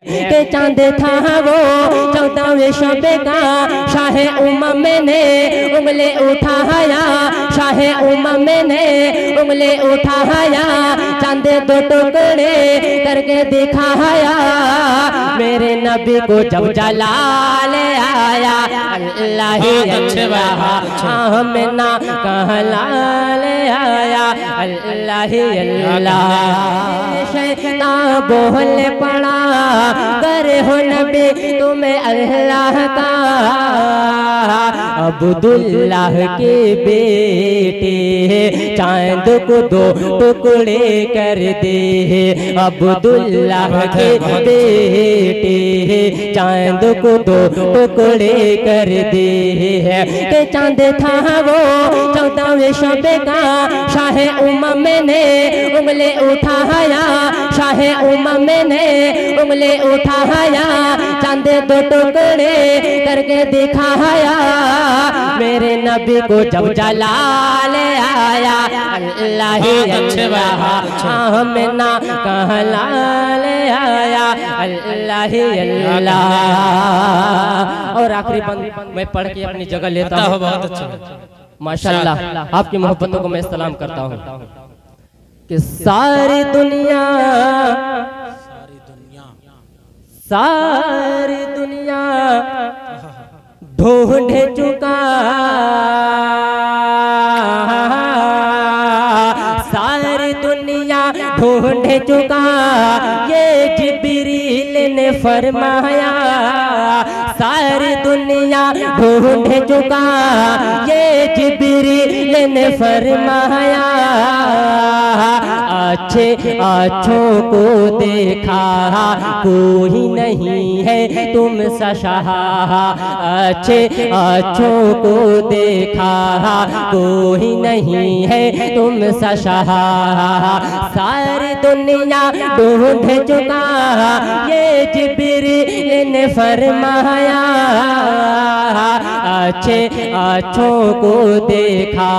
के चांद था वो 14वें शबे का शाहे उम्म ने उंगली उठाया, शाहे उम्म ने उंगली उठाया, चांद दो टुकड़े करके दिखाया। मेरे नबी को जब जलाल आया, अल्लाह ही अल्लाह आमिना कहलाल आया, अल्लाह ही अल्लाह। शैतान बोल पड़ा करे हो नबी तुम्हें अल्लाह का, अब्दुल्लाह के बेटे चांद को दो टुकड़े कर दे, अब्दुल्लाह के बेटे चांद को दो टुकड़े कर दे। के चांद था वो 14वें शबे का शाहे उम्म ने उंगली उठाया, शाहे उम्म ने उंगली उठाया, चांद दो टुकड़े करके दिखाया। मेरे नबी को जब जलाल आया, अल्लाह ही अल्लाह आमिना कहलाल आया, अल्लाह ही अल्लाह। और आखिरी बंद मैं पढ़ के अपनी जगह लेता हूँ। बहुत अच्छा माशाल्लाह, आपकी मोहब्बतों को मैं सलाम करता हूँ कि सारी दुनिया ढूंढ चुका, सारी दुनिया ढूंढ चुका, ये जिब्रील ने फरमाया। सारी दुनिया ढूंढ चुका, ये जिब्रील ने फरमाया। अच्छे अच्छों को देखा कोई नहीं है तुम सा शाह, अच्छे अच्छों को देखा कोई नहीं है तुम सा शाह। सारी दुनिया ढूंढ चुका, ये जिब्रील ने फरमाया। अच्छे अच्छों को देखा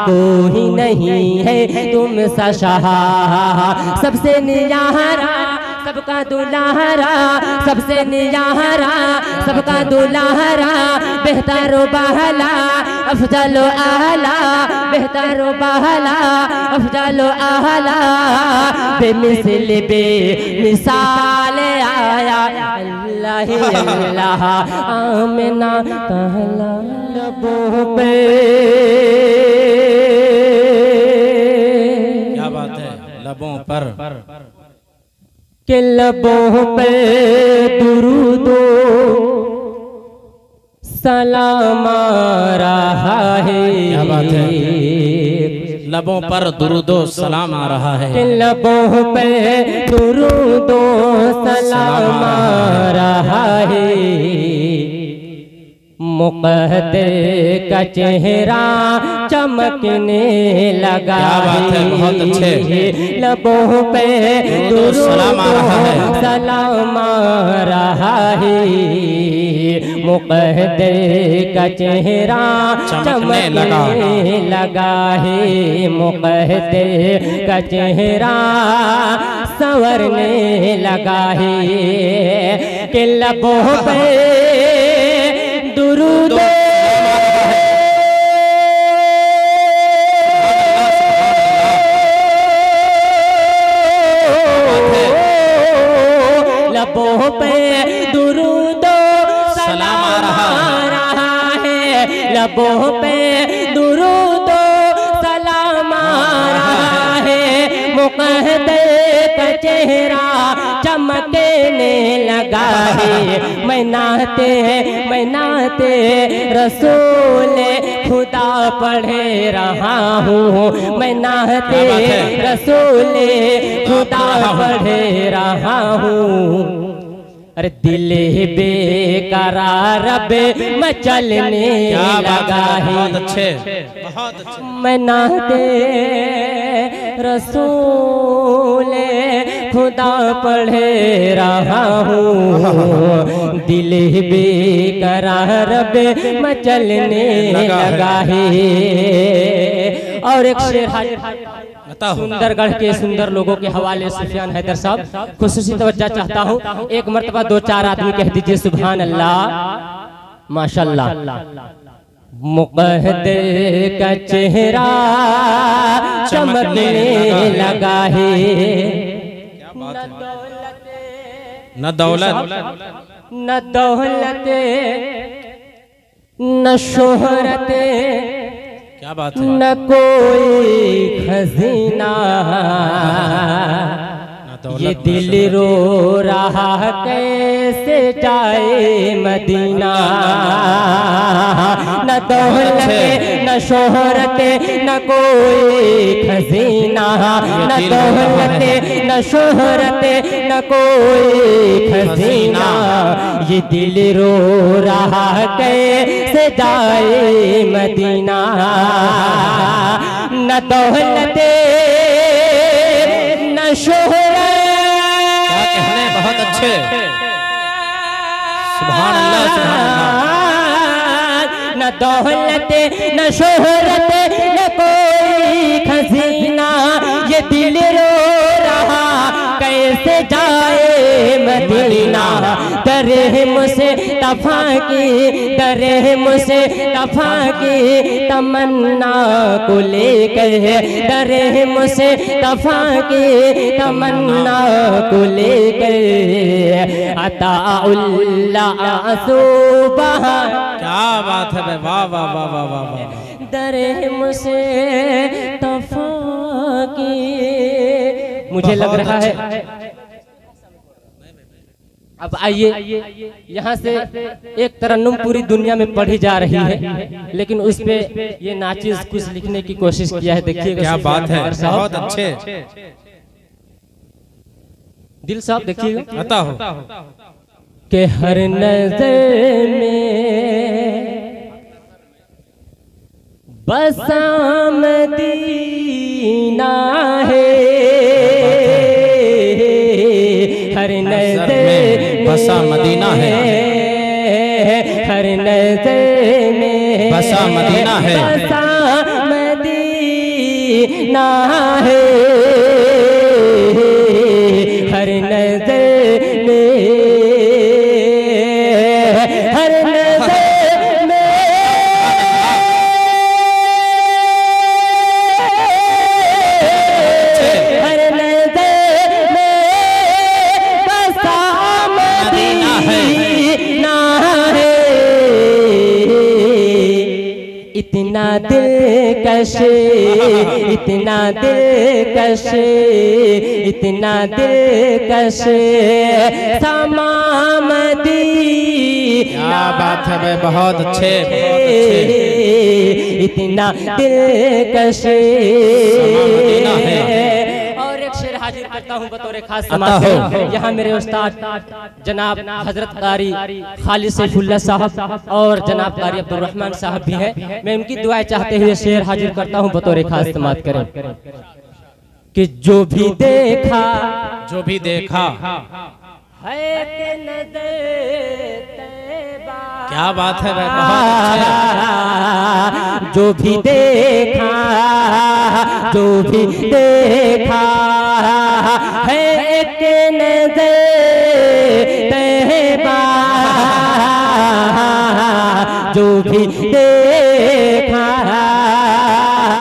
कोई नहीं है तुम सा शाह। सबसे नियारा सबका दुल्हारा, सबसे नियारा सबका दुल्हारा, बेहतर बहला अफजल आला, बेहतर बहला अफजल आला, बेमिसल बेमिसाल आया, अल्लाह ही अल्लाह आमिना कहला लबों पे। क्या बात है, लबों पर के लबों पे दुरूदो सलाम आ रहा है। क्या बात है, लबों पर दुरूदो सलाम आ रहा है। के लबों पे दुरूदो सलाम आ रहा है। मुक़द्दर का चेहरा चमकने लगा। क्या बात है, बहुत अच्छे। लबों पे दुरूद सलाम आ रहा है। मुक़द्दर का चेहरा चमकने लगा है। मुक़द्दर का चेहरा संवरने लगा है। कि लबों पे दुरूद लबों पे दुरूद सलाम आ रहा है। लबों पे दुरूद सलाम आ रहा है। मुक़द्दर का चेहरा चमकने लगा है। मैं नाते रसूल खुदा पढ़े रहा हूँ। मैं नाते रसूल खुदा पढ़े रहा हूँ। अरे दिल बेकरार मचलने लगा है। बहुत अच्छे, बहुत अच्छे। मैं नाते रसूल खुदा पढ़े रहा हूँ। दिल बेकरार मचलने लगा है। और एक शेर सुंदरगढ़ के सुंदर लोगों के हवाले सुफियान हैदर साहब खुसूसी तवज्जो चाहता हूँ। एक मर्तबा 2-4 आदमी कह दीजिए सुभान अल्लाह माशाल्लाह। मुक़द्दर का चेहरा चमकने लगा है, न दौलत न दौलत न शोहरत, क्या बात है, न कोई खजीना, ये दिल रो रहा कैसे जाए मदीना। न दौलत न शोहरत न कोई खजीना, न दौलत न शोहरत न कोई खजीना, ये दिल रो रहा कैसे जाए मदीना। न दौलत न शोहरत, क्या कहने, बहुत अच्छे, सुभान अल्लाह सुभान अल्लाह। न दौलत न शोहरत न कोई खजीना, ये दिल रो रहा कैसे जाए मदीना। दरे मुझसे तफा की, दरे मुझसे तफा की तमन्ना को लेकर, दरे मुझसे तफा की तमन्ना को लेकर, अताउल्लाह सुबह। क्या बात है, वाह वाह वाह वाह वाह वाह। दरे मुझसे तफा की, मुझे लग रहा है। अब आइए, यहाँ से एक तरन्नुम पूरी दुनिया में पढ़ी जा रही है, लेकिन उस पे ये नाचिज कुछ लिखने की कोशिश किया है। देखिएगा क्या बात है, बहुत अच्छे। दिल साहब देखिएगा, पता हो कि हर नजर में बसा मदीना है, हर नजर में बसा मदीना है, हर नजर में बसा मदीना है, बसा मदीना है, हर नजर में, हर नजर में, हर नजर में बसा मदीना है। इतना दिलकश, इतना दिलकश, इतना दिलकश समा मदीना। क्या बात है भाई, बहुत अच्छे, बहुत अच्छे। इतना दिलकश मदीना है। और एक शेर हाजिर करता हूँ बतौर खास समाज। यहाँ मेरे उस्ताद जनाब हजरत कारी खालिद सैफुल्लाह साहब और जनाब कारी अब्दुल रहमान साहब भी हैं। मैं उनकी दुआएं चाहते हुए शेर हाजिर करता हूँ बतौर खास समाज करें कि जो भी देखा, जो भी देखा, है कि नज़र तैबा। क्या बात है भाई, बहुत अच्छे। जो भी देखा, जो भी देखा है कि नज़र तैबा, जो भी देखा